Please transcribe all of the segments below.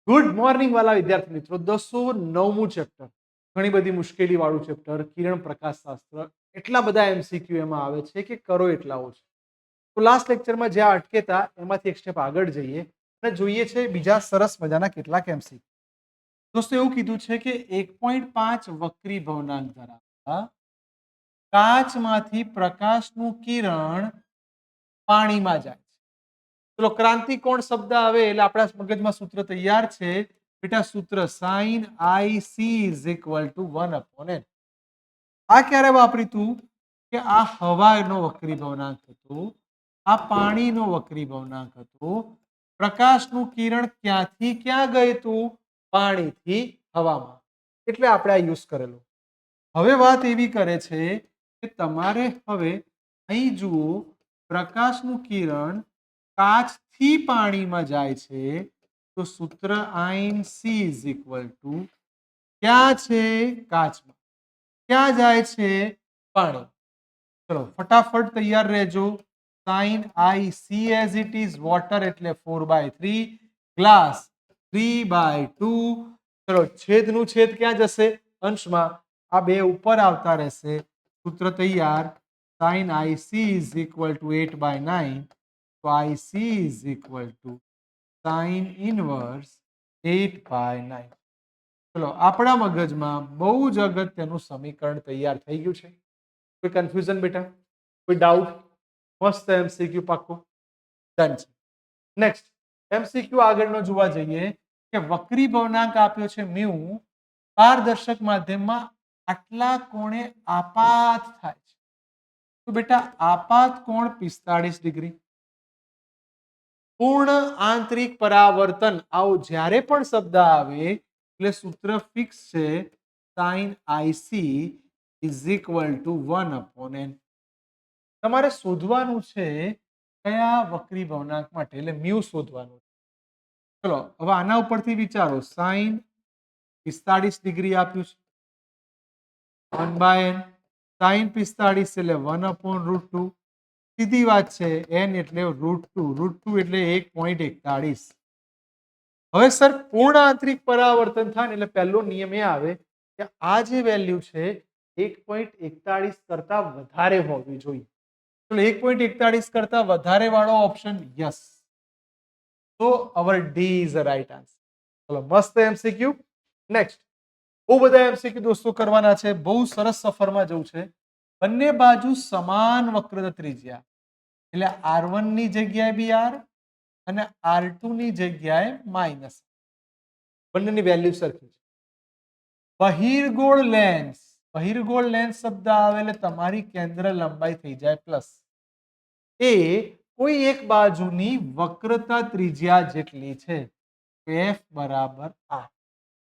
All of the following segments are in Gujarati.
ગુડ મોર્નિંગ વાલા વિદ્યાર્થી મિત્રો 209મું ચેપ્ટર ઘણી બધી મુશ્કેલી વાળું ચેપ્ટર કિરણ પ્રકાશશાસ્ત્ર એટલા બધા એમસીક્યુ એમાં આવે છે કે કરો એટલા ઓછા. તો લાસ્ટ લેક્ચરમાં જ્યાં અટકેતા એમાંથી એક સ્ટેપ આગળ જઈએ અને જોઈએ છે બીજા સરસ મજાના કેટલાક એમસીક્યુ. દોસ્તો એવું કીધું છે કે 1.5 વક્રી ભવનાંક ધરાવતા કાચમાંથી પ્રકાશનું કિરણ પાણીમાં જાય છે. ચલો ક્રાંતિકોણ શબ્દ આવે એટલે આપણા મગજમાં સૂત્ર તૈયાર છે. બેટા સૂત્ર sin IC is equal to 1/n. આ ક્યારે વાપરી તું કે આ હવાનો વક્રી ભવનાંક હતો, આ પાણીનો વક્રી ભવનાંક હતો. પ્રકાશનું કિરણ ક્યાંથી ક્યાં ગયું તું? પાણીથી હવામાં. એટલે આપણે આ યુઝ કરેલું. હવે વાત એવી કરે છે કે તમારે હવે અહીં જુઓ પ્રકાશનું કિરણ કાચથી પાણીમાં જાય છે તો સૂત્ર આઈન સી ઇઝ ઇક્વલ ટુ ક્યાં છે? કાચમાં. ક્યાં જાય છે? પાણી. ચલો ફટાફટ તૈયાર રહેજો. Sine I C as it is water એટલે 4/3 ગ્લાસ 3/2. ચલો છેદનું છેદ ક્યાં જશે? અંશમાં. આ બે ઉપર આવતા રહેશે. સૂત્ર તૈયાર. Sine I c is equal to 8/9. તો i c is equal to sine inverse 8/9. ચલો આપણા મગજમાં બહુ જ અગત્યનું સમીકરણ તૈયાર થઈ ગયું છે. કોઈ કન્ફ્યુઝન બેટા? કોઈ ડાઉટ? મસ્ત એમસીક્યુ પાક્કો ડન છે. નેક્સ્ટ એમસીક્યુ આગળનો જોવા જઈએ કે વક્રી ભવનાંક આપ્યો છે મ્યુ, પારદર્શક માધ્યમમાં આટલા કોણે આપાત થાય છે. તો બેટા આપાત કોણ 45 ડિગ્રી. પૂર્ણ આંતરિક પરાવર્તન આવો જ્યારે પણ શબ્દ આવે એટલે સૂત્ર ફિક્સ છે. Sine I C is equal to 1/n. તમારે શોધવાનું છે કયા વક્રી ભવનાંક માટે એટલે મ્યુ શોધવાનું. ચલો હવે આના ઉપરથી વિચારો. સાઇન 45 ડિગ્રી આપ્યું છે 1/n. સાઇન 45 એટલે 1/√2. સીધી વાત છે. n એટલે √2 એટલે 1.41. હવે સર પૂર્ણ આંતરિક પરાવર્તન થાય ને એટલે પહેલો નિયમ એ આવે કે આ જે વેલ્યુ છે 1.41 કરતા વધારે હોવી જોઈએ. તો 1.41 કરતા વધારે વાળો ઓપ્શન યસ. તો our D is the right answer. ચલો મસ્ત એમસીક્યુ. નેક્સ્ટ બહુ બધા એમસીક્યુ દોસ્તો કરવાના છે. બહુ સરસ સફરમાં જવું છે. બંને બાજુ સમાન વક્ર ત્રિજ્યા એટલે R1 ની જગ્યાએ બી R અને R2 ની જગ્યાએ માઇનસ. બંનેની વેલ્યુ સરખી છે. બહિર્ગોળ લેન્સ. બહિર્ગોળ લેન્સ શબ્દ આવે એટલે તમારી કેન્દ્ર લંબાઈ થઈ જાય પ્લસ. એ કોઈ એક બાજુની વક્રતા ત્રિજ્યા જેટલી છે. F બરાબર R.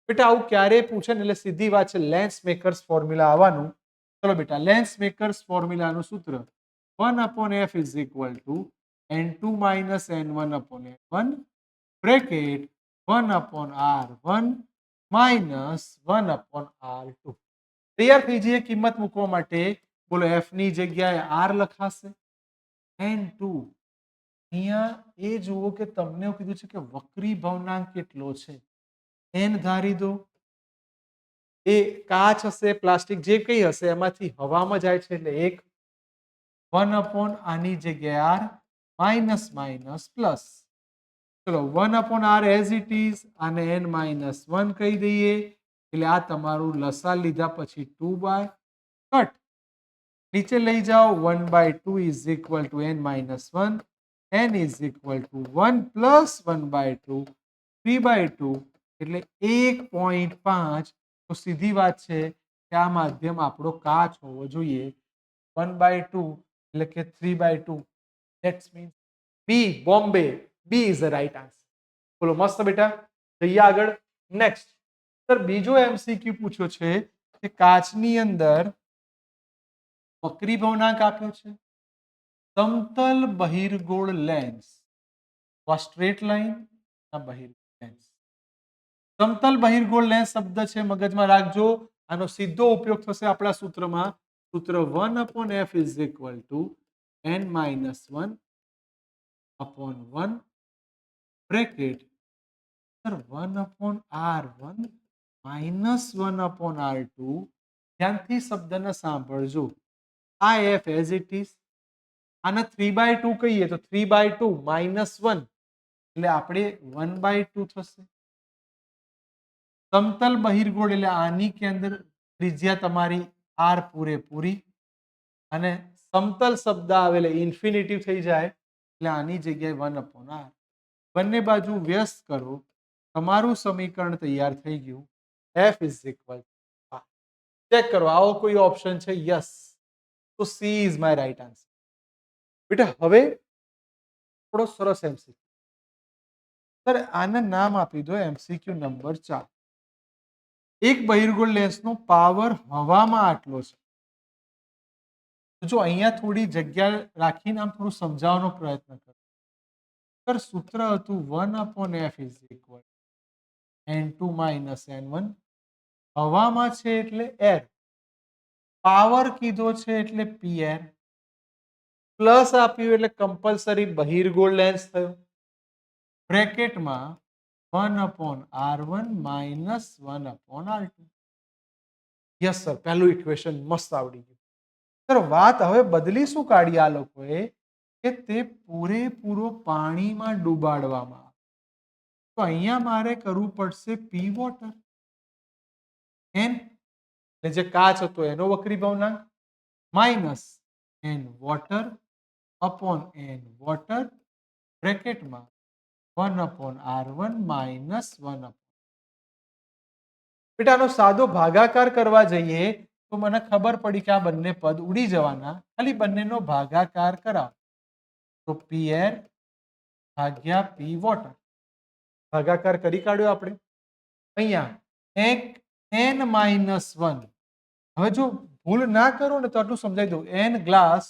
બેટા આવું ક્યારે પૂછે ને એટલે સીધી વાત છે લેન્સ મેકર્સ ફોર્મ્યુલા આવવાનું. ચલો બેટા લેન્સ મેકર્સ ફોર્મ્યુલાનું સૂત્ર 1/f is equal to n2 minus n1/n1 bracket 1/r1 minus 1/r2. તૈયાર થઈ જઈએ કિંમત મૂકવા માટે. બોલો f ની જગ્યાએ r લખાશે n2. અહીંયા એ જુઓ કે તમને એવું કીધું છે કે વક્રી ભવનાંક કેટલો છે. n ધારી દો. એ કાચ હશે પ્લાસ્ટિક જે કઈ હશે એમાંથી હવામાં જાય છે એટલે 1 આની જગ્યાએ r માઇનસ માઇનસ પ્લસ. ચલો 1/r એઝ ઇટ ઇઝ આને n-1 કહી દઈએ એટલે આ તમારું લસા લીધા પછી 2/કટ. નીચે લઈ જાઓ 1/2 is equal two n-1. n is equal two 1 plus 1/2 3/2 એટલે 1.5. તો સીધી વાત છે કે આ માધ્યમ આપણો કાચ હોવો જોઈએ. 1/2 એટલે કે 3/2. That's means B Bombay. B is the right answer. બોલો મસ્ત બેટા. જઈએ આગળ. નેક્સ્ટ સર બીજો એમસીક્યુ પૂછ્યો છે કે કાચની અંદર વક્રી ભવનાંક આપ્યો છે. સમતલ બહિર્ગોળ લેન્સ. સ્ટ્રેટ લાઈન બહિર્ગોળ લેન્સ. સમતલ બહિર્ગોળ લેન્સ શબ્દ છે મગજમાં રાખજો. આનો સીધો ઉપયોગ થશે આપણા સૂત્રમાં. સૂત્ર 1/f is equal to n-1/1 bracket sir 1/r1 -1/r2. ધ્યાનથી શબ્દને સાંભળજો. આ એફ એઝ ઇટ ઇઝ. આને 3/2 કહીએ તો 3/2 -1 એટલે આપણે 1/2 થશે. સમતલ બહિર્ગોળ એટલે આની કેન્દ્ર ત્રિજ્યા તમારી આર પૂરેપૂરી અને સમતલ શબ્દ આવે એટલે ઇન્ફિનિટી થઈ જાય એટલે આની જગ્યાએ 1/r. બંને બાજુ વ્યસ્ત કરો, તમારું સમીકરણ તૈયાર થઈ ગયું. એફ ઇઝ ઇક્વલ ચેક કરો આવો કોઈ ઓપ્શન છે? યસ. તો she is my right answer. બેટા હવે થોડો સરસ એમસીક્યુ. સર આને નામ આપી દો એમસીક્યુ નંબર 4. એક બહિર્ગોળ લેન્સનો પાવર હવામાં આટલો છે. જો અહીંયા થોડી જગ્યા રાખીને આમ થોડું સમજાવવાનો પ્રયત્ન કરો. સર સૂત્ર હતું 1/f is equal n2 - n1. હવામાં છે એટલે એર, પાવર કીધો છે એટલે પીએર, પ્લસ આપ્યું એટલે કમ્પલસરી બહિર્ગોળ લેન્સ થયો. બ્રેકેટમાં 1/r1 - 1/r2. યસ સર, પહેલું ઇક્વેશન મસ્ત આવડી ગયું. સર વાત હવે બદલી શું કાઢી આ લોકોએ કે તે પૂરેપૂરો પાણીમાં ડૂબાડવામાં આવે. તો અહીંયા મારે કરવું પડશે પી વોટર. એન એટલે જે કાચ હતો એનો વક્રી ભવનાંક minus n water upon n water બ્રેકેટમાં 1/r1 - 1. બેટા આનો સાદો ભાગાકાર કરવા જઈએ તો મને ખબર પડી કે આ બંને પદ ઉડી જવાના. ખાલી બંનેનો ભાગાકાર કરાવો તો પી એર ભાગ્યા પી વોટર. ભાગાકાર કરી કાઢ્યો આપણે. અહીંયા એક n-1. હવે જો ભૂલ ના કરો ને તો આટલું સમજાવી દઉં. n ગ્લાસ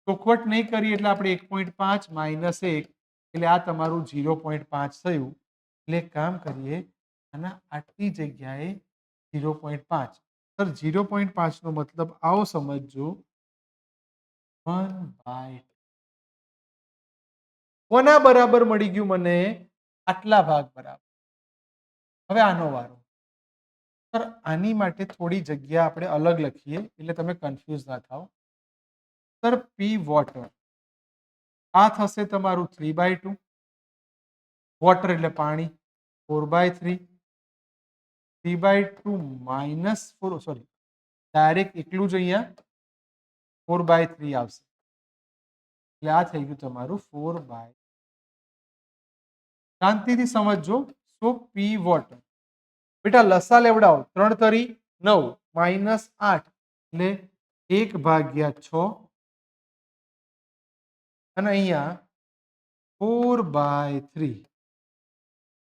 ચોખવટ નહીં કરી એટલે આપણે 1.5 - 1 એટલે આ તમારું 0.5 થયું. એટલે એક કામ કરીએ, આના આટલી જગ્યાએ 0.5. સર 0.5 નો મતલબ આવો સમજજો 1/2. કોના બરાબર મળી ગયું મને? આટલા ભાગ બરાબર. હવે આનો વારો. સર આની માટે થોડી જગ્યા આપણે અલગ લખીએ એટલે તમે કન્ફ્યુઝ ના થાઓ. સર પી વોટર આ થશે તમારું 3/2. વોટર એટલે પાણી 4/3. 3/2 -4, સોરી ડાયરેક્ટ એટલું જ અહીંયા 4/3 આવશે એટલે આ થઈ ગયું તમારું 4/. શાંતિથી સમજજો. સો પી વોટર બેટા લસા લેવડાવો. 3 તરી 9 -8 એટલે 1/6 અને અહીંયા 4/3.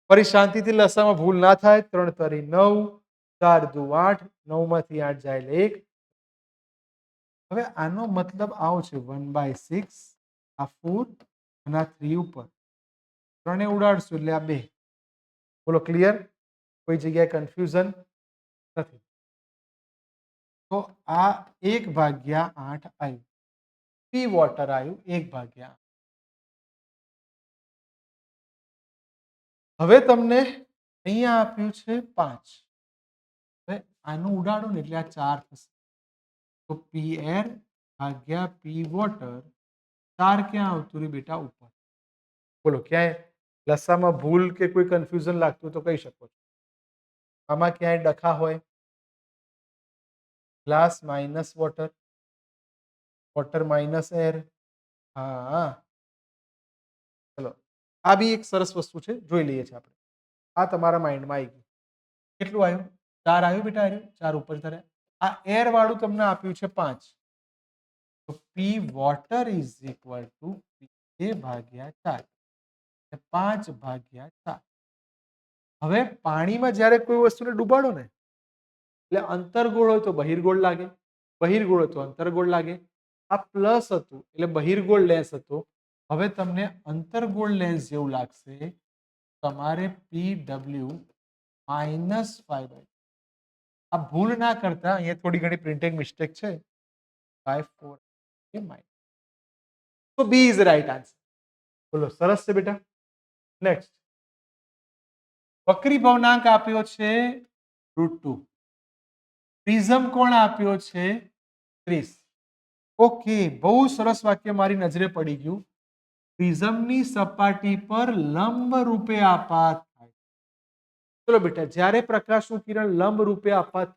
ફરી શાંતિથી લસામાં ભૂલ ના થાય. 3 તરી 9, 4 દુ 8, 9 માંથી 8 જાય એટલે 1. હવે આનો મતલબ આવો છે 1/6. આ 4 અને આ 3 ઉપર 3 ઉડાડશું એટલે આ 2. બોલો ક્લિયર? કોઈ જગ્યાએ કન્ફ્યુઝન નથી? તો આ 1/8 આવ્યું. પી વોટર આવ્યું 1/8. હવે તમને અહીંયા આપ્યું છે 5. હવે આનું ઉડાડો ને એટલે આ 4 થશે. તો પી એર ભાગ્યા પી વોટર. 4 ક્યાં આવતું રહ્યું બેટા? ઉપર. બોલો ક્યાંય લસામાં ભૂલ કે કોઈ કન્ફ્યુઝન લાગતું તો કહી શકો છો. આમાં ક્યાંય ડખા હોય? Glass minus water, water minus air. હા ચલો, આ બી એક સરસ વસ્તુ છે, જોઈ લઈએ છીએ આપણે. આ તમારા માઇન્ડમાં આવી ગયું. કેટલું આવ્યું? 4 આવ્યું બેટા. આવ્યું 4 ઉપર ધરે. આ એર વાળું તમને આપ્યું છે 5. તો પી વોટર ઇઝ ઇક્વલ ટુ 2/4. 5/4. હવે પાણીમાં જ્યારે કોઈ વસ્તુને ડૂબાડો ને એટલે અંતર્ગોળ હોય તો બહિર્ગોળ લાગે, બહિર્ગોળ હોય તો અંતર્ગોળ લાગે. આ પ્લસ હતું એટલે બહિર્ગોળ લેન્સ હતો. હવે તમને અંતર્ગોળ લેન્સ જેવું લાગશે. તમારે PW -5/. આ ભૂલ ના કરતા, અહીંયા થોડી ઘણી પ્રિન્ટિંગ મિસ્ટેક છે. 5/4. તો બી ઇઝ રાઈટ આન્સર. બોલો સરસ છે બેટા. નેક્સ્ટ વક્રી ભવનાંક આપ્યો છે √2, પ્રિઝમ કોણ આપ્યો છે 30. ઓકે, બહુ સરસ વાક્ય મારી નજરે પડી ગયું. પ્રિઝમની સપાટી પર લંબ રૂપે આપાત થાય. ચલો બેટા, જ્યારે પ્રકાશનું કિરણ લંબ રૂપે આપાત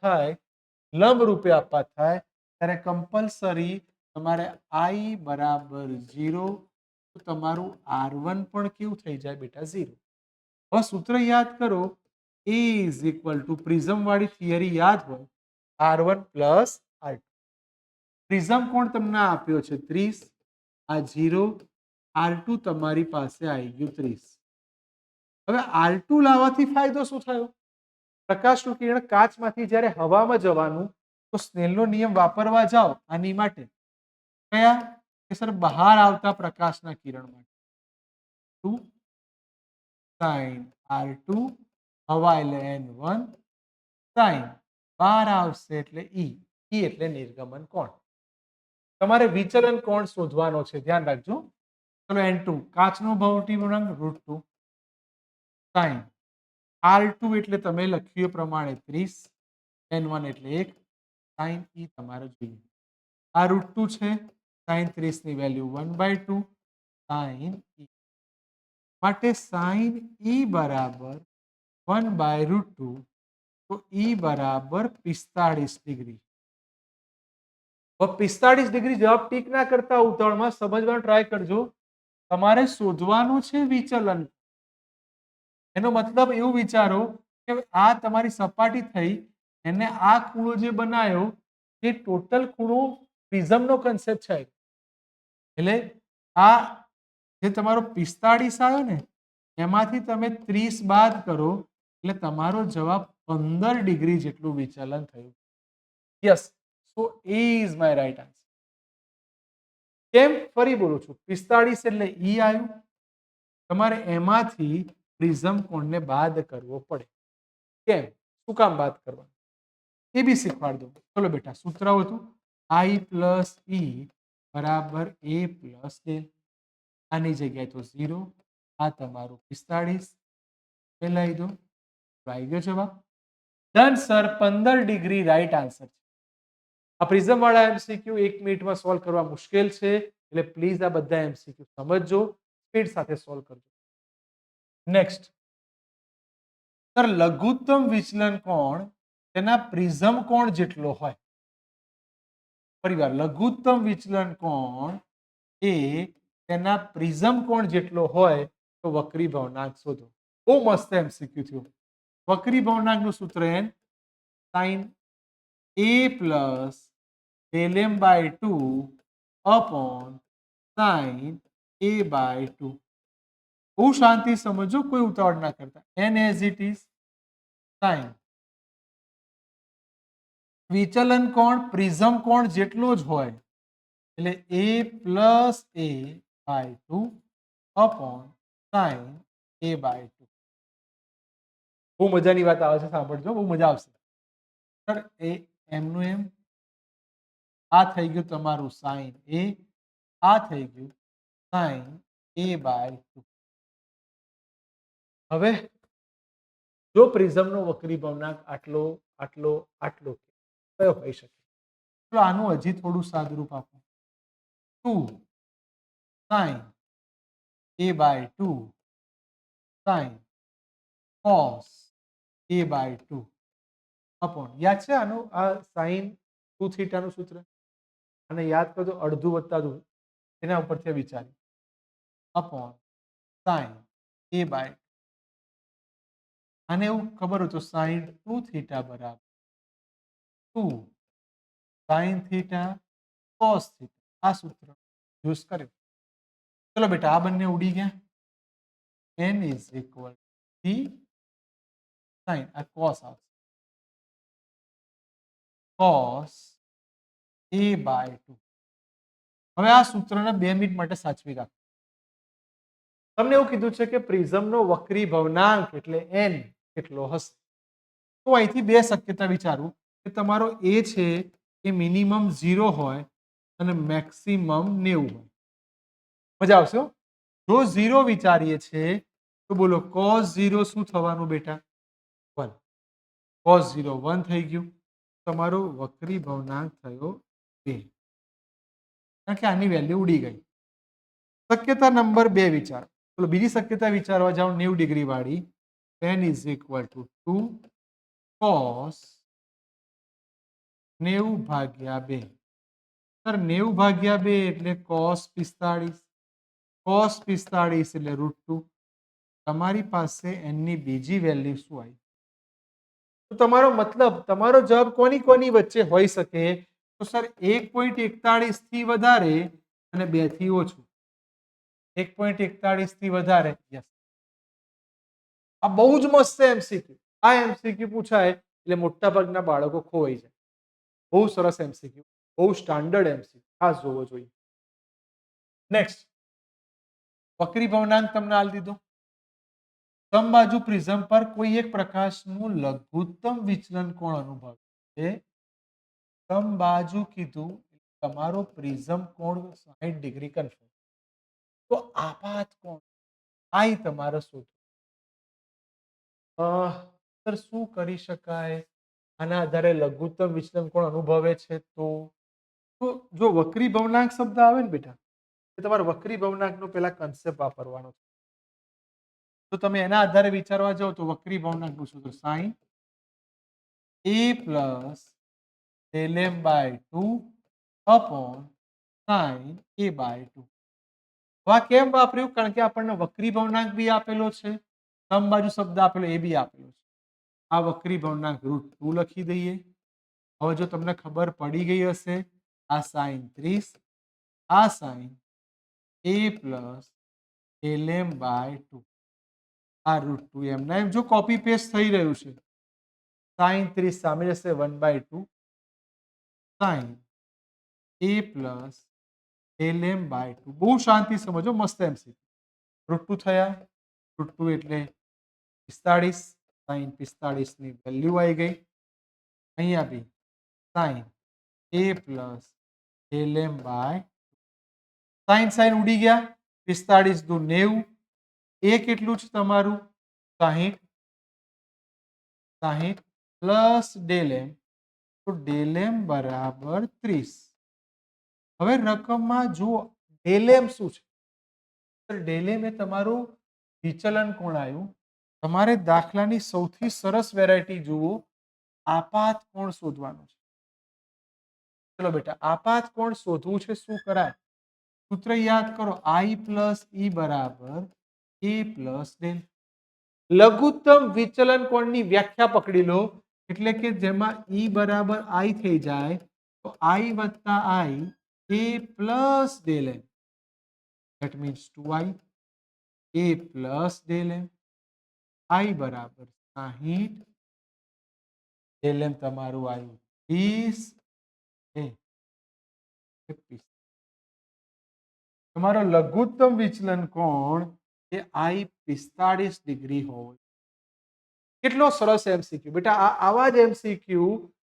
થાય ત્યારે કમ્પલસરી તમારે I બરાબર 0, તમારું R1 પણ કેવું થઈ જાય બેટા 0. હવે સૂત્ર યાદ કરો, A is equal two prism વાળી થિયરી યાદ હોય R1 પ્લસ R2. પ્રિઝમ કોણ તમને આપ્યો છે 30, આ 0, R2 તમારી પાસે આવી ગયું 30. હવે R2 લાવવાથી ફાયદો શું થયો? પ્રકાશનું કિરણ કાચમાંથી જ્યારે હવામાં જવાનું તો સ્નેલનો નિયમ વાપરવા જાઓ આની માટે કયા કે સર બહાર આવતા પ્રકાશના કિરણ માટે 2 sin R2 હવા એટલે N1 sin બહાર આવશે એટલે E એટલે નિર્ગમન કોણ. તમારે વિચલન કોણ શોધવાનો છે, ધ્યાન રાખજો. ચલો N2 કાચનો ભૌતિક ગુણાંક √2 sin R2 એટલે તમે લખ્યું એ પ્રમાણે 30, N1 એટલે 1, sin E તમારે જોઈએ. આ √2 છે, sin 30 ની વેલ્યુ 1/2 sin E માટે sin E બરાબર 1/√2, તો E બરાબર 45 ડિગ્રી. 45 ડિગ્રી જવાબ ટીક ના કરતા ઉતાવળમાં સમજવાનો ટ્રાય કરજો. તમારે શોધવાનું છે વિચલન. એનો મતલબ એવું વિચારો કે આ તમારી સપાટી થઈ, એને આ ખૂણો જે બનાવ્યો એ ટોટલ ખૂણો પ્રિઝમનો કન્સેપ્ટ છે. એટલે આ જે તમારો 45 આવ્યો ને એમાંથી તમે 30 બાદ કરો એટલે તમારો જવાબ 15 ડિગ્રી જેટલું વિચલન થયું. Yes, so A is my right answer. કેમ? ફરી બોલું છું, 45 એટલે E આવ્યું. તમારે એમાંથી પ્રિઝમ કોણને બાદ કરવો પડે. કેમ? શું કામ બાદ કરવાનું એ બી શીખવાડ દો. ચલો બેટા, સૂત્ર હતું I પ્લસ E બરાબર A પ્લસ ડેલ. આની જગ્યાએ તો 0, આ તમારું 45 લઈ દો, આવી ગયો જવાબ. Done sir, 15 degree right answer છે. આ પ્રિઝમ વાળા MCQ 1 મિનિટમાં સોલ્વ કરવા મુશ્કેલ છે, એટલે પ્લીઝ આ બધા MCQ સમજજો, સ્પીડ સાથે સોલ્વ કરજો. નેક્સ્ટ સર, લઘુત્તમ વિચલન કોણ તેના પ્રિઝમ કોણ જેટલો હોય. ફરીવાર, લઘુત્તમ વિચલન કોણ એ તેના પ્રિઝમ કોણ જેટલો હોય તો વક્રી ભવનાંક શોધો. બહુ મસ્ત MCQ થયું. વક્રી ભવનાંકનું સૂત્ર n sin A plus del m/2 upon sin A/2. બહુ શાંતિ સમજો, કોઈ ઉતાવળ ના કરતા. n as it is sin વિચલન કોણ પ્રિઝમ કોણ જેટલો જ હોય એટલે A plus A/2 upon sin A/2. બહુ મજાની વાત આવે છે, સાંભળજો, બહુ મજા આવશે. સર, એ એમનું એમ, આ થઈ ગયું તમારું sin A, આ થઈ ગયું sin A/2. હવે જો પ્રિઝમનો વક્રી ભવનાંક આટલો આટલો આટલો કયો હોઈ શકે? તો આનું હજી થોડું સાદુરૂપ આપો. 2 sin A/2 sin cos A/2 upon, યાદ છે આનું, આ sin 2θ નું સૂત્ર? અને યાદ કરજો, અડધું વત્તા અડધું એના ઉપરથી વિચાર્યું upon sin A/2. આને એવું ખબર હોય તો sin 2θ બરાબર 2 sin θ cos θ, આ સૂત્ર યુઝ કર્યું. ચલો બેટા, આ બંને ઉડી ગયા. n ઇઝ ઇક્વલ થી sin, આ cos આવશે, cos A/2. હવે આ સૂત્રને 2 મિનિટ માટે સાચવી રાખો. તમને એવું કીધું છે કે પ્રિઝમનો વક્રી ભવનાંક એટલે n કેટલો હશે. તો અહીંથી બે શક્યતા વિચારું કે તમારો A છે એ મિનિમમ 0 હોય અને મેક્સિમમ 90 હોય. મજા આવશે. જો 0 વિચારીએ છીએ તો બોલો cos 0 શું થવાનું બેટા? 1. cos 0 1 થઈ ગયું. તમારો વક્રી ભવનાંક થયો 2. કારણ કે આની વેલ્યુ ઉડી ગઈ. શક્યતા નંબર 2 વિચારો. બોલો બીજી શક્યતા વિચારવા જાઓ 90 ડિગ્રી વાળી. tan is equal to 2 cos 90 ભાગ્યા 2. સર 90 ભાગ્યા 2 એટલે cos 45. cos 45 એટલે √2. તમારી પાસે n ની બીજી વેલ્યુ શું આવી? તો તમારો મતલબ તમારો જવાબ કોની કોની વચ્ચે હોઈ શકે? તો સર 1.41 થી વધારે અને 2 થી ઓછું. 1.41 થી વધારે. યસ. આ બહુ જ મસ્ત એમસીક્યુ. આ એમસીક્યુ પૂછાય એટલે મોટા ભાગના બાળકો ખોવાઈ જાય. બહુ સરસ એમસીક્યુ. બહુ સ્ટાન્ડર્ડ એમસીક્યુ. ખાસ જોવો જોઈએ. નેક્સ્ટ. વક્રી ભવનાંક તમને આલ દીધો. સમબાજુ પ્રિઝમ પર કોઈ એક પ્રકાશનું લઘુત્તમ વિચલન કોણ અનુભવે છે? સમબાજુ કીધું તમારો પ્રિઝમ કોણ 60 ડિગ્રી કન્ફર્મ. તો આપાત કોણ આઈ તમારે શોધવું. સર શું કરી શકાય? આના આધારે લઘુત્તમ વિચલન કોણ અનુભવે છે? તો જો વક્રી ભવનાંક શબ્દ આવે ને બેટા, એ તમારે વક્રી ભવનાંકનો પેલા કન્સેપ્ટ વાપરવાનો છે. તો તમે એના આધારે વિચારવા જાઓ તો વક્રી ભવનાંકનું સૂત્ર sin a plus del m by 2 upon sin a by 2. હવે આ કેમ વાપર્યું? કારણ કે આપણને વક્રી ભવનાંક બી આપેલો છે, સમબાજુ શબ્દ આપેલો એ બી આપેલો છે. આ વક્રી ભવનાંક √2 લખી દઈએ. હવે જો તમને ખબર પડી ગઈ હશે, આ sin 30, આ sin a plus del m by 2. આ √2 એમના એમ જો કોપી પેસ્ટ થઈ રહ્યું છે. sin 30 સામે જશે 1/2 sin a plus del m by 2. બહુ શાંતિ સમજો, મસ્ત એમસીક્યુ. √2 થયા. √2 એટલે 45. sin 45 ની વેલ્યુ આવી ગઈ. અહીંયા બી sin a plus del m by sin ઉડી ગયા. 45 દુ 90. એ કેટલું છે તમારું? 60. 60 પ્લસ del m. તો del m બરાબર 30. હવે રકમમાં જુઓ del m શું છે? del m એ તમારું વિચલન કોણ આવ્યું. તમારે દાખલાની સૌથી સરસ વેરાયટી જુઓ, આપાત કોણ શોધવાનું છે. ચલો બેટા, આપાત કોણ શોધવું છે. શું કરાય? સૂત્ર યાદ કરો. i પ્લસ ઈ બરાબર a પ્લસ del. લઘુત્તમ વિચલન કોણની વ્યાખ્યા પકડી લો. એટલે કે જેમાં ઈ બરાબર i થઈ જાય તો i વત્તા i a plus del m. That means 2i a plus del m. i બરાબર 60. del m તમારું આવ્યું 30. તમારો લઘુત્તમ વિચલન કોણ એ i 45 ડિગ્રી હોય. કેટલો સરસ એમસીક્યુ બેટા. આવા જ એમસીક્યુ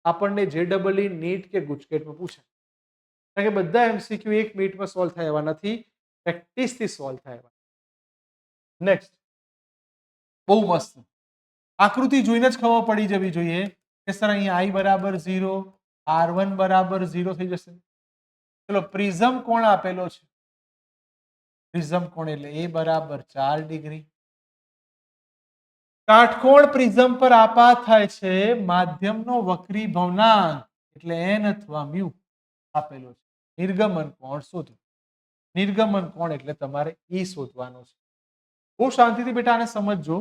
આપણને JEE નીટ કે ગુજકેટમાં પૂછાય. કારણ કે બધા એમસીક્યુ 1 મિનિટમાં સોલ્વ થાય એવા નથી, પ્રેક્ટિસથી સોલ્વ થાય એવા. નેક્સ્ટ. બહુ મસ્ત. આકૃતિ જોઈને જ ખબર પડી જવી જોઈએ કે સર અહીંયા i બરાબર 0, r1 બરાબર 0 થઈ જશે. ચલો પ્રિઝમ કોણ આપેલો છે? પ્રિઝમ કોણ એટલે a બરાબર 4 ડિગ્રી. કાટકોણ પ્રિઝમ પર આપાત થાય છે. માધ્યમનો વક્રી ભવનાંક એટલે n અથવા μ આપેલો છે. નિર્ગમન કોણ શોધો. નિર્ગમન કોણ એટલે તમારે ઈ શોધવાનો છે. બહુ શાંતિથી બેટા આને સમજજો.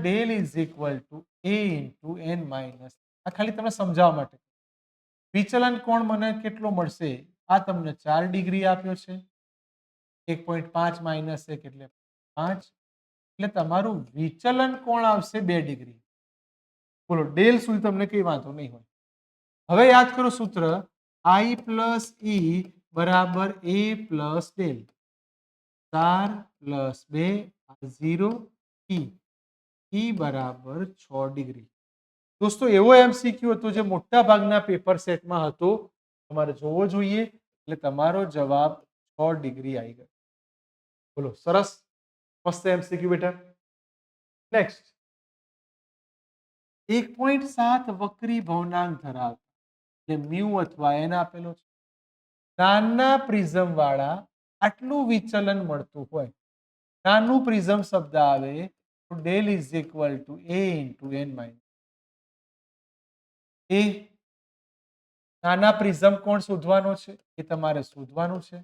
del is equal to a into n minus. આ ખાલી તમને સમજાવવા માટે. વિચલન કોણ મને કેટલો મળશે? આ તમને 4 ડિગ્રી આપ્યો છે. 1.5 માઇનસ 1 એટલે 5. એટલે તમારું વિચલન કોણ આવશે 2 ડિગ્રી. બોલો ડેલ સુધી તમને કઈ વાંધો નહીં હોય. હવે યાદ કરો સૂત્ર i પ્લસ ઈ બરાબર a પ્લસ ડેલ. 4 પ્લસ 2 0 ઈ બરાબર 6 ડિગ્રી. દોસ્તો એવો એમસીક્યુ હતો જે મોટા ભાગના પેપર સેટમાં હતો. તમારે જોવો જોઈએ એટલે તમારો જવાબ 6 ડિગ્રી આવી ગયો. બોલો સરસ મસ્ત એમસીક્યુ બેટા. નેક્સ્ટ 1.7 વક્રી ભવનાંક ધરાવતા જે મ્યુ અથવા એન આપેલો છે નાના પ્રિઝમ વાળા આટલું વિચલન મળતું હોય નાનું પ્રિઝમ શબ્દ આવે તો del is equal to A into n minus A નાના પ્રિઝમ કોણ શોધવાનો છે એ તમારે શોધવાનું છે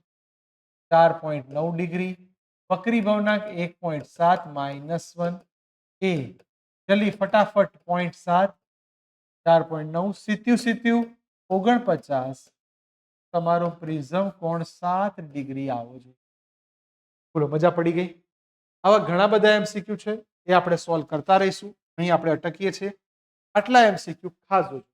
4.9 ડિગ્રી વક્રી ભવનાંક 1.7 -1 એ જલ્દી ફટાફટ 0.7 4.9 સીત્યું 49 તમારો પ્રિઝમ કોણ 7 ડિગ્રી આવો જોઈએ બોલો મજા પડી ગઈ આવા ઘણા બધા એમસીક્યુ છે એ આપણે સોલ્વ કરતા રહીશું અહીં આપણે અટકીએ છીએ આટલા એમસીક્યુ ખાસ જોજો